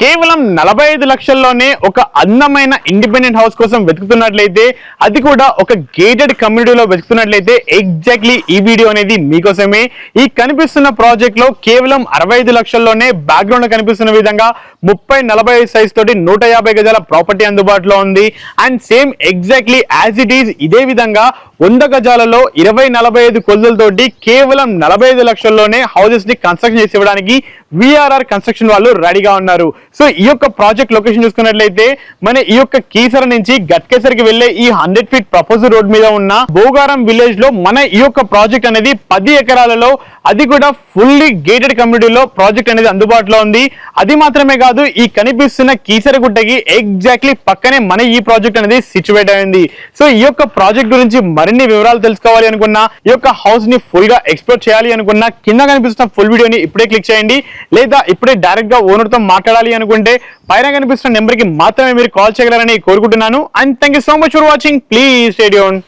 కేవలం 45 లక్షల్లోనే ఒక అందమైన ఇండిపెండెంట్ హౌస్ కోసం వెతుకుతున్నట్లయితే, అది కూడా ఒక గేటెడ్ కమ్యూనిటీలో వెతుకుతున్నట్లయితే ఎగ్జాక్ట్లీ ఈ వీడియో అనేది మీకోసమే. ఈ కనిపిస్తున్న ప్రాజెక్ట్ లో కేవలం 65 లక్షల్లోనే బ్యాక్గ్రౌండ్ లో కనిపిస్తున్న విధంగా 30-45 సైజ్ తోటి 150 గజాల ప్రాపర్టీ అందుబాటులో ఉంది. And same exactly as it is ఇదే విధంగా 100 గజాలలో 20-45 కొలతలతోటి కేవలం 45 లక్షల్లోనే హౌసెస్ ని కన్స్ట్రక్షన్ చేసి ఇవ్వడానికి విఆర్ఆర్ కన్స్ట్రక్షన్ వాళ్ళు రెడీగా ఉన్నారు. సో ఈ యొక్క ప్రాజెక్ట్ లొకేషన్ చూసుకున్నట్లయితే మన ఈ యొక్క కీసర నుంచి గట్కేసరికి వెళ్లే ఈ 100 ఫీట్ ప్రపోజల్ రోడ్ మీద ఉన్న భోగారం విలేజ్ లో మన ఈ యొక్క ప్రాజెక్ట్ అనేది 10 ఎకరాలలో, అది కూడా ఫుల్లీ గేటెడ్ కమ్యూనిటీలో ప్రాజెక్ట్ అనేది అందుబాటులో ఉంది. అది మాత్రమే కాదు, ఈ కనిపిస్తున్న కీసరగుట్టకి ఎగ్జాక్ట్లీ పక్కనే మన ఈ ప్రాజెక్ట్ అనేది సిచ్యువేట్ అయింది. సో ఈ యొక్క ప్రాజెక్ట్ గురించి మరిన్ని వివరాలు తెలుసుకోవాలి అనుకున్నా, ఈ యొక్క హౌస్ ని ఫుల్ గా ఎక్స్ప్లోర్ చేయాలి అనుకున్నా, కింద కనిపిస్తున్న ఫుల్ వీడియోని ఇప్పుడే క్లిక్ చేయండి. లేదా ఇప్పుడే డైరెక్ట్ గా ఓనర్ తో మాట్లాడాలి అనుకుంటే పైన కనిపిస్తున్న నెంబర్ కి మాత్రమే మీరు కాల్ చేయగలరని కోరుకుంటున్నాను. And thank you so much for watching. Please stay tuned.